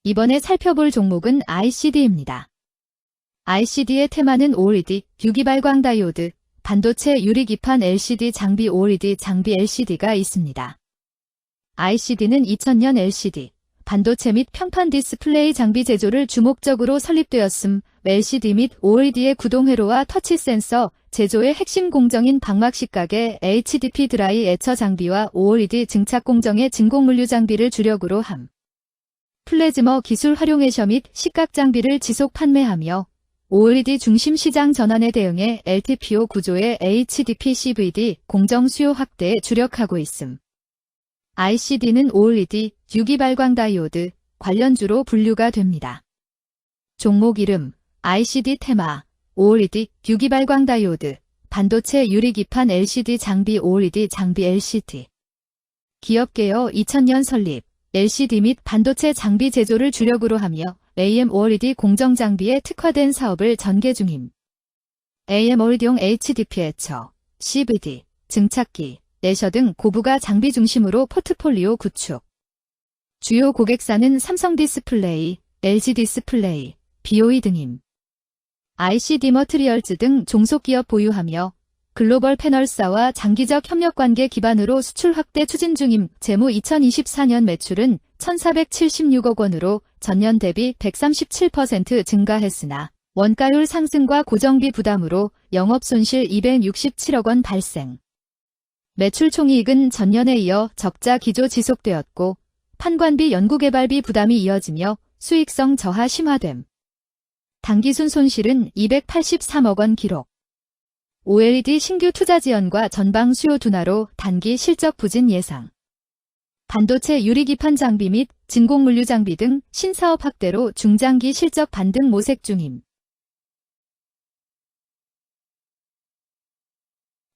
이번에 살펴볼 종목은 ICD입니다. ICD의 테마는 OLED, 유기발광 다이오드, 반도체 유리기판 LCD 장비 OLED 장비 LCD가 있습니다. ICD는 2000년 LCD, 반도체 및 평판 디스플레이 장비 제조를 주목적으로 설립되었음, LCD 및 OLED의 구동회로와 터치 센서, 제조의 핵심 공정인 방막식각의 HDP 드라이 에처 장비와 OLED 증착 공정의 진공물류 장비를 주력으로 함. 플래즈머 기술 활용해셔 및 식각 장비를 지속 판매하며 OLED 중심 시장 전환에 대응해 LTPO 구조의 HDP CVD 공정 수요 확대에 주력하고 있음. ICD는 OLED, 유기발광 다이오드, 관련주로 분류가 됩니다. 종목 이름, ICD 테마, OLED, 유기발광 다이오드, 반도체 유리기판 LCD 장비 OLED 장비 LCD. 기업개요 2000년 설립, LCD 및 반도체 장비 제조를 주력으로 하며 AM OLED 공정 장비에 특화된 사업을 전개 중임. AM OLED용 HDP 에처, CVD, 증착기, 내셔 등 고부가 장비 중심으로 포트폴리오 구축. 주요 고객사는 삼성 디스플레이, LG 디스플레이, BOE 등임. ICD 머트리얼즈 등 종속기업 보유하며 글로벌 패널사와 장기적 협력관계 기반으로 수출 확대 추진 중임. 재무 2024년 매출은 1,476억 원으로 전년 대비 137% 증가했으나 원가율 상승과 고정비 부담으로 영업손실 267억 원 발생. 매출 총이익은 전년에 이어 적자 기조 지속되었고 판관비 연구개발비 부담이 이어지며 수익성 저하 심화됨. 당기순 손실은 283억 원 기록. OLED 신규 투자 지연과 전방 수요 둔화로 단기 실적 부진 예상. 반도체 유리기판 장비 및 진공물류 장비 등 신사업 확대로 중장기 실적 반등 모색 중임.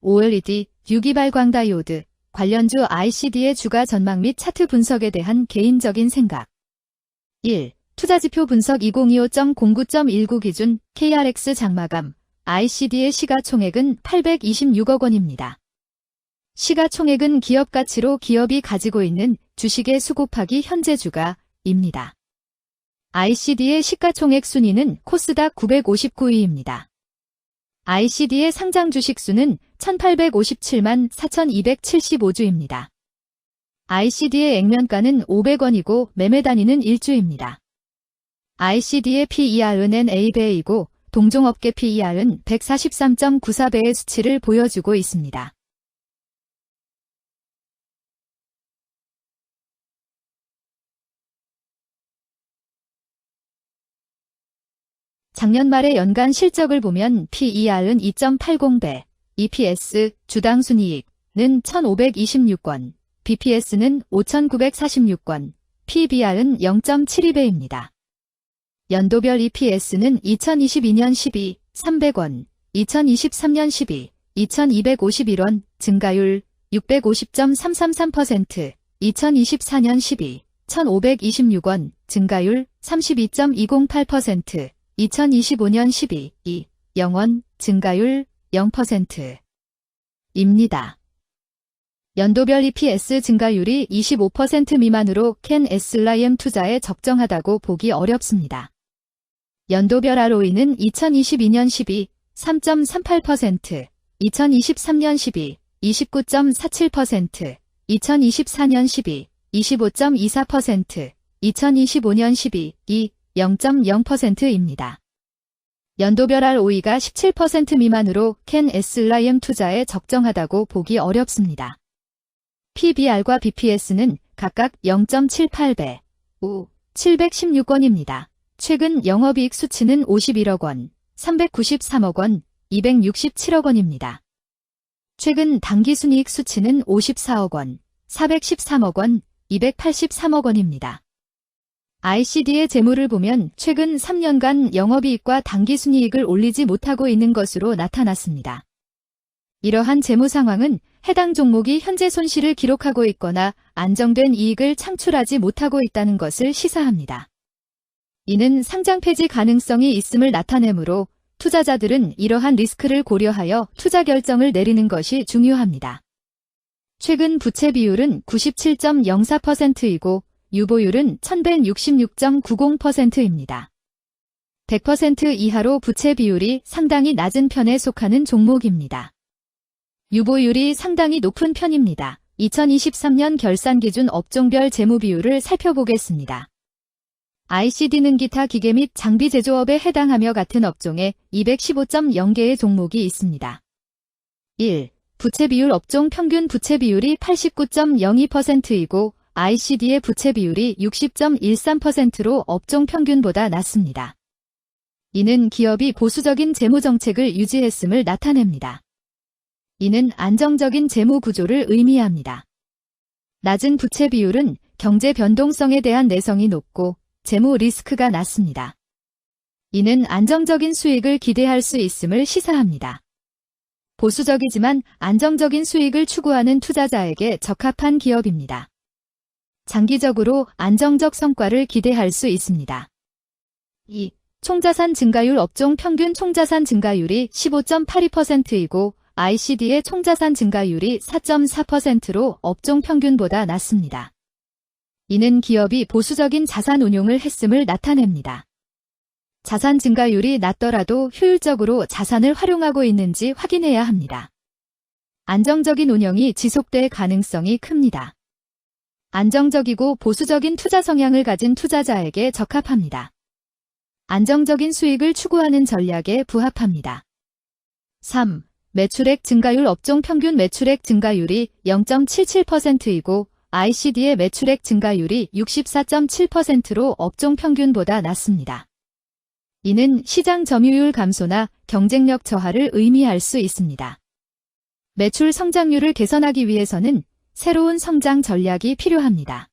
OLED, 유기발광 다이오드, 관련주 ICD의 주가 전망 및 차트 분석에 대한 개인적인 생각. 1. 투자지표 분석 2025.09.19 기준 KRX 장마감 ICD의 시가총액은 826억 원입니다. 시가총액은 기업가치로 기업이 가지고 있는 주식의 수 곱하기 현재 주가입니다. ICD의 시가총액 순위는 코스닥 959위입니다. ICD의 상장 주식 수는 1857만 4275주입니다. ICD의 액면가는 500원이고 매매 단위는 1주입니다. ICD의 PER은 NA배이고 동종업계 PER은 143.94배의 수치를 보여주고 있습니다. 작년 말의 연간 실적을 보면 PER은 2.80배, EPS, 주당 순이익은 1,526원, BPS는 5,946원, PBR은 0.72배입니다. 연도별 EPS는 2022년 12, 300원, 2023년 12, 2251원, 증가율 650.333%, 2024년 12, 1526원, 증가율 32.208%, 2025년 12, 2, 0원, 증가율 0%입니다. 연도별 EPS 증가율이 25% 미만으로 캔 SLIM 투자에 적정하다고 보기 어렵습니다. 연도별 ROE는 2022년 12, 3.38%, 2023년 12, 29.47%, 2024년 12, 25.24%, 2025년 12, 2, 0.0%입니다. 연도별 ROE가 17% 미만으로 캔 SLIM 투자에 적정하다고 보기 어렵습니다. PBR과 BPS는 각각 0.78배, 5, 716원입니다. 최근 영업이익 수치는 51억 원, 393억 원, 267억 원입니다. 최근 당기순이익 수치는 54억 원, 413억 원, 283억 원입니다. ICD의 재무를 보면 최근 3년간 영업이익과 당기순이익을 올리지 못하고 있는 것으로 나타났습니다. 이러한 재무 상황은 해당 종목이 현재 손실을 기록하고 있거나 안정된 이익을 창출하지 못하고 있다는 것을 시사합니다. 이는 상장 폐지 가능성이 있음을 나타내므로 투자자들은 이러한 리스크를 고려하여 투자 결정을 내리는 것이 중요합니다. 최근 부채 비율은 97.04%이고 유보율은 1166.90%입니다. 100% 이하로 부채 비율이 상당히 낮은 편에 속하는 종목입니다. 유보율이 상당히 높은 편입니다. 2023년 결산 기준 업종별 재무 비율을 살펴보겠습니다. ICD는 기타 기계 및 장비 제조업에 해당하며 같은 업종에 215.0개의 종목이 있습니다. 1. 부채 비율 업종 평균 부채 비율이 89.02%이고 ICD의 부채 비율이 60.13%로 업종 평균보다 낮습니다. 이는 기업이 보수적인 재무 정책을 유지했음을 나타냅니다. 이는 안정적인 재무 구조를 의미합니다. 낮은 부채 비율은 경제 변동성에 대한 내성이 높고 재무 리스크가 낮습니다. 이는 안정적인 수익을 기대할 수 있음을 시사합니다. 보수적이지만 안정적인 수익을 추구하는 투자자에게 적합한 기업입니다. 장기적으로 안정적 성과를 기대할 수 있습니다. 2. 총자산 증가율 업종 평균 총자산 증가율이 15.82%이고 ICD의 총자산 증가율이 4.4%로 업종 평균보다 낮습니다. 이는 기업이 보수적인 자산 운용을 했음을 나타냅니다. 자산 증가율이 낮더라도 효율적으로 자산을 활용하고 있는지 확인해야 합니다. 안정적인 운영이 지속될 가능성이 큽니다. 안정적이고 보수적인 투자 성향을 가진 투자자에게 적합합니다. 안정적인 수익을 추구하는 전략에 부합합니다. 3. 매출액 증가율 업종 평균 매출액 증가율이 0.77%이고 ICD의 매출액 증가율이 64.7%로 업종 평균보다 낮습니다. 이는 시장 점유율 감소나 경쟁력 저하를 의미할 수 있습니다. 매출 성장률을 개선하기 위해서는 새로운 성장 전략이 필요합니다.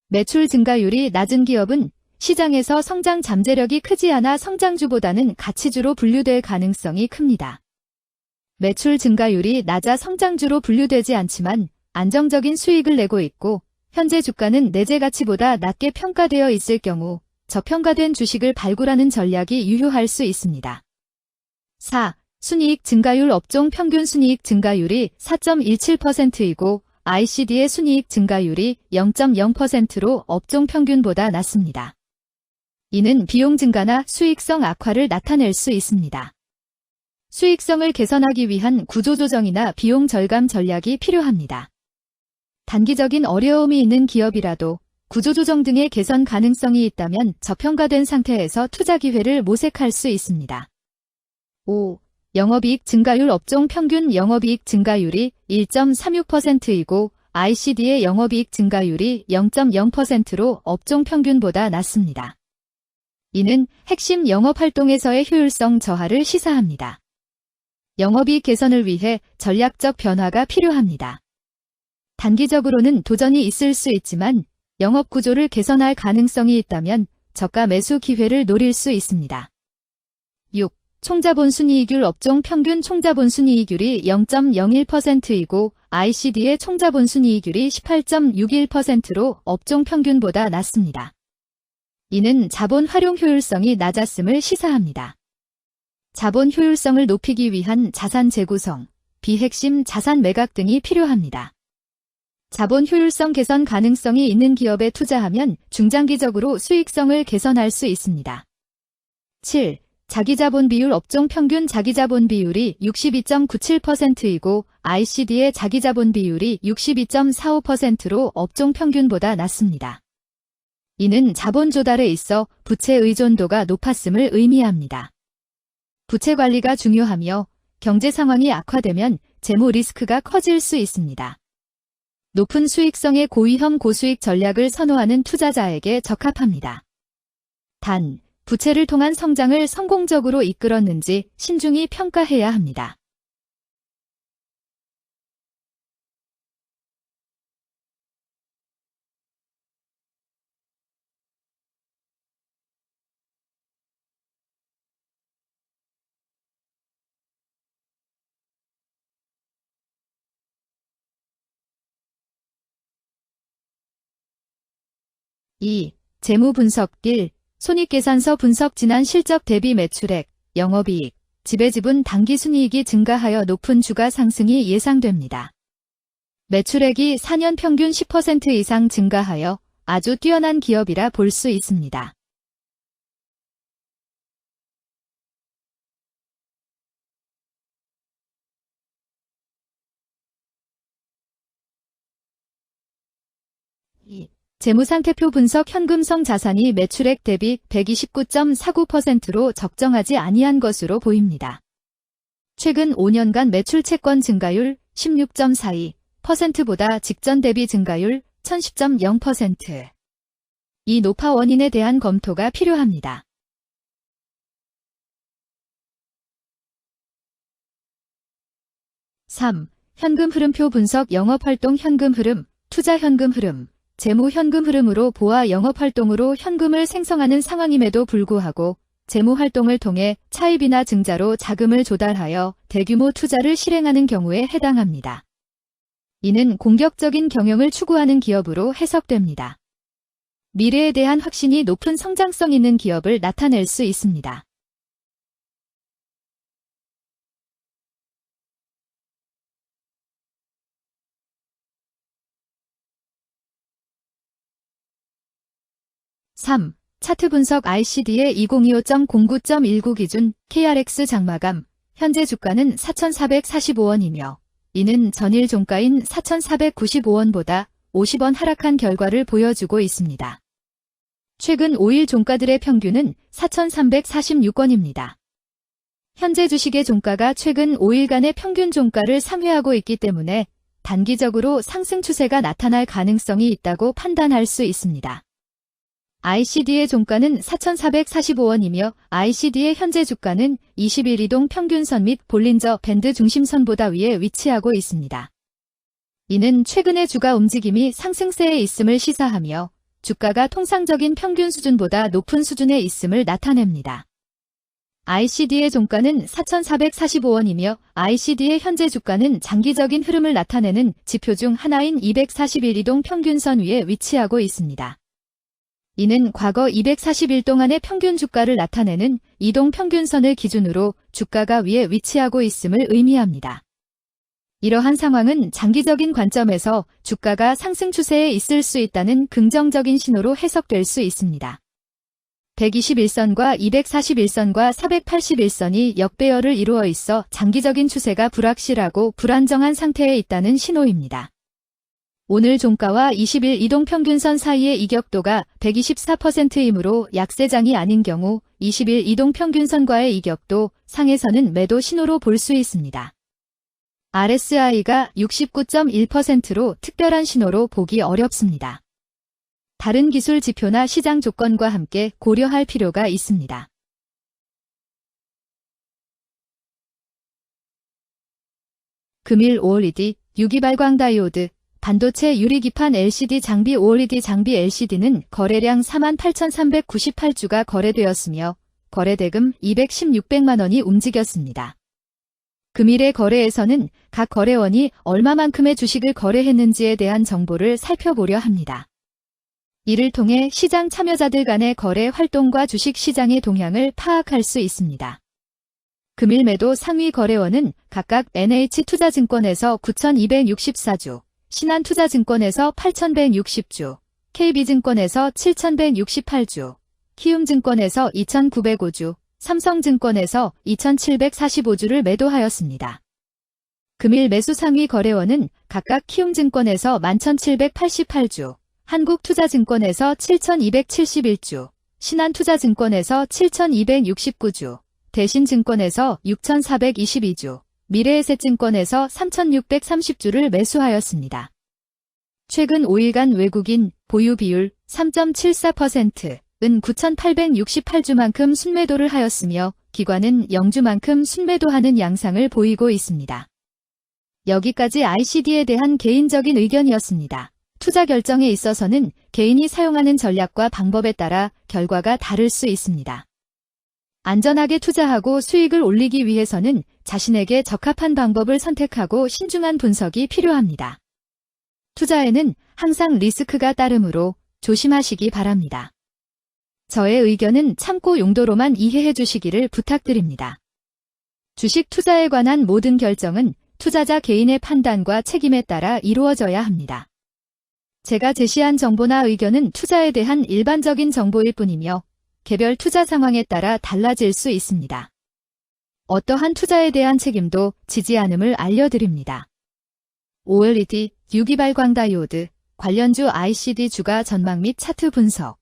매출 증가율이 낮은 기업은 시장에서 성장 잠재력이 크지 않아 성장주보다는 가치주로 분류될 가능성이 큽니다. 매출 증가율이 낮아 성장주로 분류되지 않지만 안정적인 수익을 내고 있고 현재 주가는 내재 가치보다 낮게 평가되어 있을 경우 저평가된 주식을 발굴하는 전략이 유효할 수 있습니다. 4. 순이익 증가율 업종 평균 순이익 증가율이 4.17%이고 ICD의 순이익 증가율이 0.0%로 업종 평균보다 낮습니다. 이는 비용 증가나 수익성 악화를 나타낼 수 있습니다. 수익성을 개선하기 위한 구조조정이나 비용 절감 전략이 필요합니다. 단기적인 어려움이 있는 기업이라도 구조조정 등의 개선 가능성이 있다면 저평가된 상태에서 투자 기회를 모색할 수 있습니다. 5. 영업이익 증가율 업종 평균 영업이익 증가율이 1.36%이고 ICD의 영업이익 증가율이 0.0%로 업종 평균보다 낮습니다. 이는 핵심 영업활동에서의 효율성 저하를 시사합니다. 영업이익 개선을 위해 전략적 변화가 필요합니다. 단기적으로는 도전이 있을 수 있지만 영업 구조를 개선할 가능성이 있다면 저가 매수 기회를 노릴 수 있습니다. 6. 총자본 순이익률 업종 평균 총자본 순이익률이 0.01%이고 ICD의 총자본 순이익률이 18.61%로 업종 평균보다 낮습니다. 이는 자본 활용 효율성이 낮았음을 시사합니다. 자본 효율성을 높이기 위한 자산 재구성, 비핵심 자산 매각 등이 필요합니다. 자본 효율성 개선 가능성이 있는 기업에 투자하면 중장기적으로 수익성을 개선할 수 있습니다. 7. 자기자본 비율 업종 평균 자기자본 비율이 62.97%이고 ICD의 자기자본 비율이 62.45%로 업종 평균보다 낮습니다. 이는 자본 조달에 있어 부채 의존도가 높았음을 의미합니다. 부채 관리가 중요하며 경제 상황이 악화되면 재무 리스크가 커질 수 있습니다. 높은 수익성의 고위험 고수익 전략을 선호하는 투자자에게 적합합니다. 단, 부채를 통한 성장을 성공적으로 이끌었는지 신중히 평가해야 합니다. (2) 재무 분석 1. 손익계산서 분석 지난 실적 대비 매출액, 영업이익, 지배지분 당기순이익이 증가하여 높은 주가 상승이 예상됩니다. 매출액이 4년 평균 10% 이상 증가하여 아주 뛰어난 기업이라 볼 수 있습니다. 재무상태표 분석 현금성 자산이 매출액 대비 129.49%로 적정하지 아니한 것으로 보입니다. 최근 5년간 매출 채권 증가율 16.42%보다 직전 대비 증가율 1010.0%. 이 노파 원인에 대한 검토가 필요합니다. (3) 현금 흐름표 분석 영업활동 현금 흐름, 투자 현금 흐름, 재무 현금 흐름으로 보아 영업활동으로 현금을 생성하는 상황임에도 불구하고 재무활동을 통해 차입이나 증자로 자금을 조달하여 대규모 투자를 실행하는 경우에 해당합니다. 이는 공격적인 경영을 추구하는 기업으로 해석됩니다. 미래에 대한 확신이 높은 성장성 있는 기업을 나타낼 수 있습니다. (3) 차트 분석 ICD의 2025.09.19 기준 KRX 장마감, 현재 주가는 4,445원이며 이는 전일 종가인 4,495원보다 50원 하락한 결과를 보여주고 있습니다. 최근 5일 종가들의 평균은 4,346원입니다. 현재 주식의 종가가 최근 5일간의 평균 종가를 상회하고 있기 때문에 단기적으로 상승 추세가 나타날 가능성이 있다고 판단할 수 있습니다. ICD의 종가는 4,445원이며 ICD의 현재 주가는 20일 이동 평균선 및 볼린저 밴드 중심선보다 위에 위치하고 있습니다. 이는 최근의 주가 움직임이 상승세에 있음을 시사하며 주가가 통상적인 평균 수준보다 높은 수준에 있음을 나타냅니다. ICD의 종가는 4,445원이며 ICD의 현재 주가는 장기적인 흐름을 나타내는 지표 중 하나인 241 이동 평균선 위에 위치하고 있습니다. 이는 과거 240일 동안의 평균 주가를 나타내는 이동 평균선을 기준으로 주가가 위에 위치하고 있음을 의미합니다. 이러한 상황은 장기적인 관점에서 주가가 상승 추세에 있을 수 있다는 긍정적인 신호로 해석될 수 있습니다. 121선과 241선과 481선이 역배열을 이루어 있어 장기적인 추세가 불확실하고 불안정한 상태에 있다는 신호입니다. 오늘 종가와 20일 이동평균선 사이의 이격도가 124%이므로 약세장이 아닌 경우 20일 이동평균선과의 이격도 상에서는 매도 신호로 볼 수 있습니다. RSI가 69.1%로 특별한 신호로 보기 어렵습니다. 다른 기술 지표나 시장 조건과 함께 고려할 필요가 있습니다. 금일 OLED 유기발광 다이오드 반도체 유리기판 LCD 장비 OLED 장비 LCD는 거래량 48,398주가 거래되었으며 거래대금 216백만 원이 움직였습니다. 금일의 거래에서는 각 거래원이 얼마만큼의 주식을 거래했는지에 대한 정보를 살펴보려 합니다. 이를 통해 시장 참여자들 간의 거래 활동과 주식 시장의 동향을 파악할 수 있습니다. 금일 매도 상위 거래원은 각각 NH투자증권에서 9,264주, 신한투자증권에서 8,160주, KB증권에서 7,168주, 키움증권에서 2,905주, 삼성증권에서 2,745주를 매도하였습니다. 금일 매수 상위 거래원은 각각 키움증권에서 11,788주, 한국투자증권에서 7,271주, 신한투자증권에서 7,269주, 대신증권에서 6,422주, 미래에셋증권에서 3,630주를 매수하였습니다. 최근 5일간 외국인 보유 비율 3.74%은 9,868주만큼 순매도를 하였으며 기관은 0주만큼 순매도하는 양상을 보이고 있습니다. 여기까지 ICD에 대한 개인적인 의견이었습니다. 투자 결정에 있어서는 개인이 사용하는 전략과 방법에 따라 결과가 다를 수 있습니다. 안전하게 투자하고 수익을 올리기 위해서는 자신에게 적합한 방법을 선택하고 신중한 분석이 필요합니다. 투자에는 항상 리스크가 따르므로 조심하시기 바랍니다. 저의 의견은 참고 용도로만 이해해 주시기를 부탁드립니다. 주식 투자에 관한 모든 결정은 투자자 개인의 판단과 책임에 따라 이루어져야 합니다. 제가 제시한 정보나 의견은 투자에 대한 일반적인 정보일 뿐이며 개별 투자 상황에 따라 달라질 수 있습니다. 어떠한 투자에 대한 책임도 지지 않음을 알려드립니다. OLED, 유기발광 다이오드, 관련주 ICD 주가 전망 및 차트 분석.